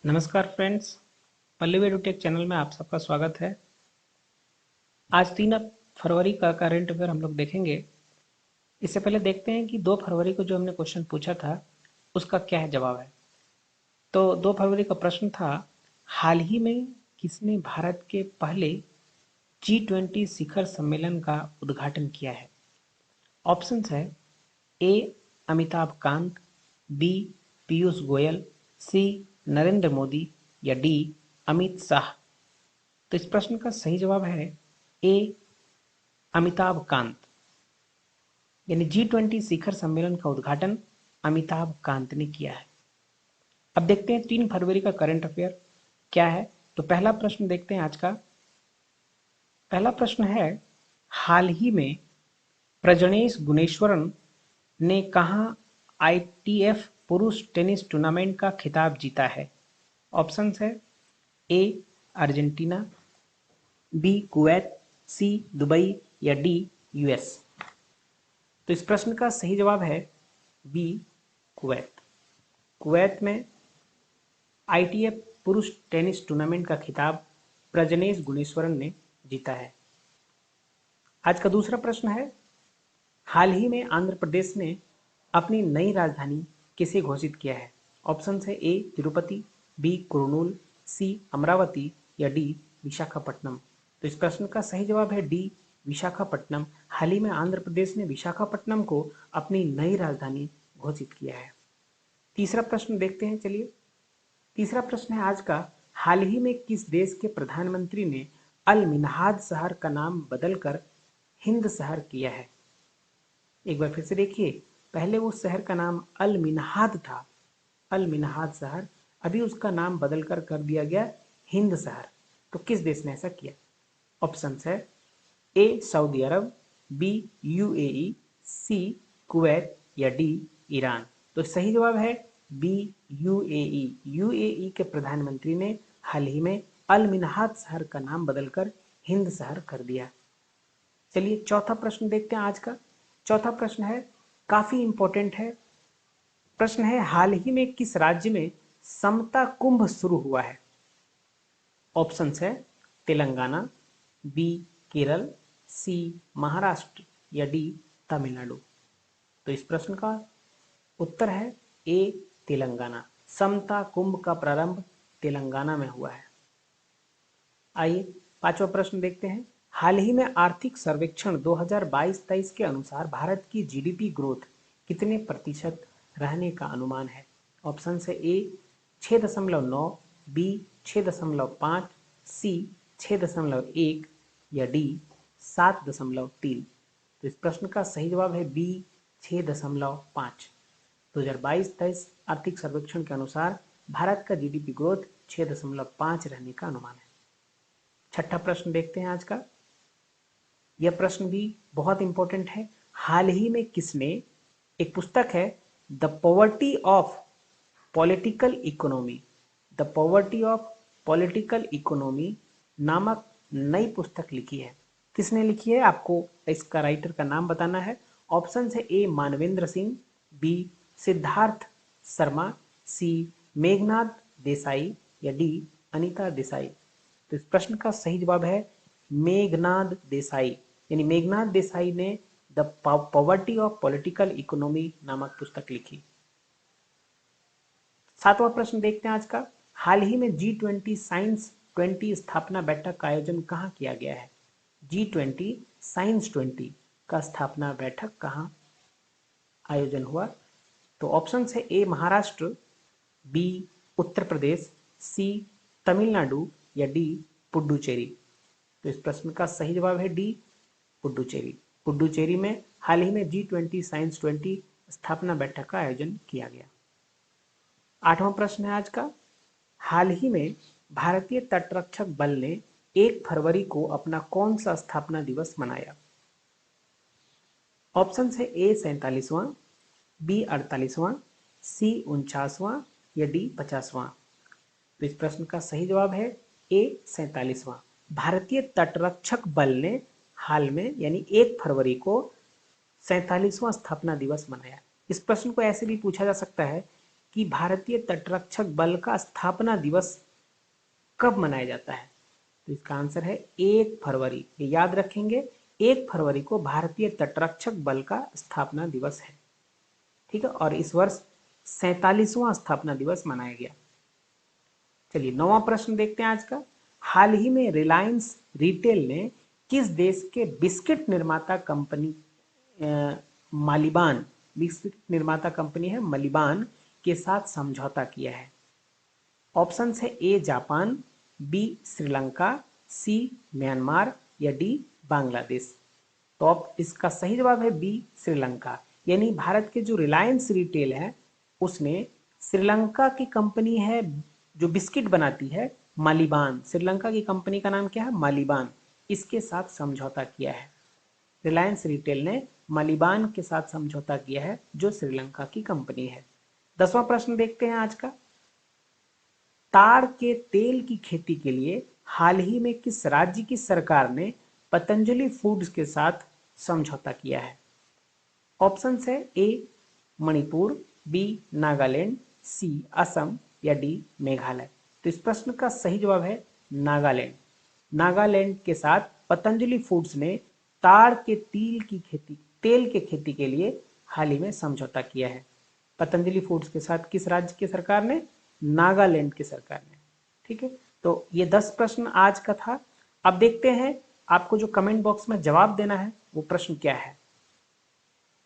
नमस्कार friends, Pallavi edutech channel में आप सबका स्वागत है। आज 3 फरवरी का करंट अफेयर हम लोग देखेंगे। इससे पहले देखते हैं कि 2 फरवरी को जो हमने क्वेश्चन पूछा था उसका क्या है जवाब है। तो 2 फरवरी का प्रश्न था, हाल ही में किसने भारत के पहले G20 शिखर सम्मेलन का उद्घाटन किया है। ऑप्शंस है ए अमिताभ कांत, बी पीयूष गोयल, सी नरेंद्र मोदी या डी अमित शाह। तो इस प्रश्न का सही जवाब है ए अमिताभ कांत, यानी G20 शिखर सम्मेलन का उद्घाटन अमिताभ कांत ने किया है। अब देखते हैं 3 फरवरी का करंट अफेयर क्या है। तो पहला प्रश्न देखते हैं आज का। पहला प्रश्न है, हाल ही में प्रजनेश गुणेश्वरन ने कहाँ ITF पुरुष टेनिस टूर्नामेंट का खिताब जीता है। ऑप्शंस है ए अर्जेंटीना, बी कुवैत, सी दुबई या डी यूएस। तो इस प्रश्न का सही जवाब है बी कुवैत। कुवैत में ITF पुरुष टेनिस टूर्नामेंट का खिताब प्रजनेश गुणेश्वरन ने जीता है। आज का दूसरा प्रश्न है, हाल ही में आंध्र प्रदेश ने अपनी नई राजधानी किसे घोषित किया है। ऑप्शन है ए तिरुपति, बी कुर्नूल, सी अमरावती या डी विशाखापट्टनम। तो इस प्रश्न का सही जवाब है डी विशाखापट्टनम। हाल ही में आंध्र प्रदेश ने विशाखापट्टनम को अपनी नई राजधानी घोषित किया है। तीसरा प्रश्न देखते हैं। चलिए, तीसरा प्रश्न है आज का, हाल ही में किस देश के प्रधानमंत्री ने अल मिन्हाद शहर का नाम बदलकर हिंद शहर किया है। एक बार फिर से देखिए, पहले उस शहर का नाम अल मिन्हाद था, अल मिन्हाद शहर, अभी उसका नाम बदलकर कर दिया गया हिंद शहर। तो किस देश ने ऐसा किया। ऑप्शंस है ए सऊदी अरब, बी यूएई, सी कुवैत या डी ईरान। तो सही जवाब है बी यूएई। यूएई के प्रधानमंत्री ने हाल ही में अल मिन्हाद शहर का नाम बदलकर हिंद शहर कर दिया। चलिए चौथा प्रश्न देखते हैं आज का। चौथा प्रश्न है, काफी इंपॉर्टेंट है। प्रश्न है, हाल ही में किस राज्य में समता कुंभ शुरू हुआ है। ऑप्शंस है तेलंगाना, बी केरल, सी महाराष्ट्र या डी तमिलनाडु। तो इस प्रश्न का उत्तर है ए तेलंगाना। समता कुंभ का प्रारंभ तेलंगाना में हुआ है। आइए पांचवा प्रश्न देखते हैं। हाल ही में आर्थिक सर्वेक्षण 2022-23 के अनुसार भारत की जीडीपी ग्रोथ कितने प्रतिशत रहने का अनुमान है। ऑप्शन है ए 6.9, बी 6.5, सी 6.1 या डी 7.3। तो इस प्रश्न का सही जवाब है बी 6.5। 2022-23 आर्थिक सर्वेक्षण के अनुसार भारत का जीडीपी ग्रोथ 6.5 रहने का अनुमान है। छठा प्रश्न देखते हैं आज का। यह प्रश्न भी बहुत इंपॉर्टेंट है। हाल ही में किसने, एक पुस्तक है the poverty of political economy, the poverty of political economy नामक नई पुस्तक लिखी है। किसने लिखी है, आपको इसका राइटर का नाम बताना है। ऑप्शन है ए मानवेंद्र सिंह, बी सिद्धार्थ शर्मा, सी मेघनाथ देसाई या डी अनीता देसाई। तो इस प्रश्न का सही जवाब है मेघनाथ देसाई, यानी मेघनाथ देसाई ने the poverty of political economy नामक पुस्तक लिखी। सातवां प्रश्न देखते हैं आज का। हाल ही में G20 साइंस 20 स्थापना बैठक का आयोजन कहाँ किया गया है। G20 साइंस 20 का स्थापना बैठक कहाँ आयोजन हुआ। तो ऑप्शन है ए महाराष्ट्र, बी उत्तर प्रदेश, सी तमिलनाडु या डी पुडुचेरी। तो इस प्रश्न का सही जवाब है डी पुडुचेरी। पुडुचेरी में हाल ही में G20 साइंस 20 स्थापना बैठक का आयोजन किया गया। आठवां प्रश्न है आज का। हाल ही में भारतीय तटरक्षक बल ने 1 फरवरी को अपना कौन सा स्थापना दिवस मनाया। ऑप्शन है ए 47वां, बी 48वां, सी 49वां या डी 50वां। तो इस प्रश्न का सही जवाब है ए 47वां। भारतीय तटरक्षक बल ने हाल में यानी 1 फरवरी को 47वां स्थापना दिवस मनाया। इस प्रश्न को ऐसे भी पूछा जा सकता है कि भारतीय तटरक्षक बल का स्थापना दिवस कब मनाया जाता है? तो इसका आंसर है 1 फरवरी। ये याद रखेंगे, 1 फरवरी को भारतीय तटरक्षक बल का स्थापना दिवस है। ठीक है, और इस वर्ष 47वां स्थापना दिवस मनाया गया। चलिए 9वां प्रश्न देखते हैं आज का। हाल ही में रिलायंस रिटेल ने किस देश के बिस्किट निर्माता कंपनी मालिबान, बिस्किट निर्माता कंपनी है मालिबान के साथ समझौता किया है? ऑप्शन है A Japan, B Sri Lanka, C Myanmar या डी बांग्लादेश। तो अब इसका सही जवाब है बी श्रीलंका। यानी भारत के जो रिलायंस रिटेल है उसने श्रीलंका की कंपनी है जो बिस्किट बनाती है मालिबान, श्रीलंका की कंपनी का नाम क्या है? मालिबान, इसके साथ समझौता किया है। रिलायंस रिटेल ने मालिबान के साथ समझौता किया है जो श्रीलंका की कंपनी है। 10वां प्रश्न देखते हैं आज का। ताड़ के तेल की खेती के लिए हाल ही में किस राज्य की सरकार ने पतंजलि फूड्स के साथ समझौता किया है? ऑप्शन है ए मणिपुर, बी नागालैंड, सी असम या डी मेघालय। तो इस प्रश्न का सही जवाब है नागालैंड। नागालैंड के साथ पतंजलि फूड्स ने ताड़ के तेल के खेती के लिए हाल ही में समझौता किया है। पतंजलि फूड्स के साथ किस राज्य की सरकार ने? नागालैंड की सरकार ने। ठीक है, तो ये 10 प्रश्न आज का था। अब देखते हैं आपको जो कमेंट बॉक्स में जवाब देना है वो प्रश्न क्या है।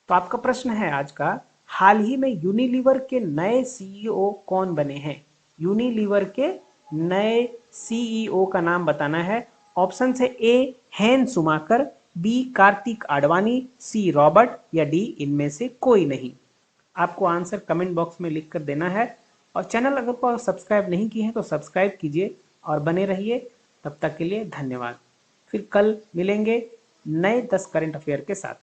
तो आपका प्रश्न है आज का, हाल ही में यूनिलीवर के नए सीईओ कौन बने हैं? यूनिलीवर के नए सीईओ का नाम बताना है। ऑप्शन है ए हेन सुमाकर, B Kartik Advani, C Robert या डी इनमें से कोई नहीं। आपको आंसर कमेंट बॉक्स में लिख कर देना है। और चैनल अगर को सब्सक्राइब नहीं किए हैं तो सब्सक्राइब कीजिए और बने रहिए। तब तक के लिए धन्यवाद। फिर कल मिलेंगे नए 10 करंट अफेयर के साथ।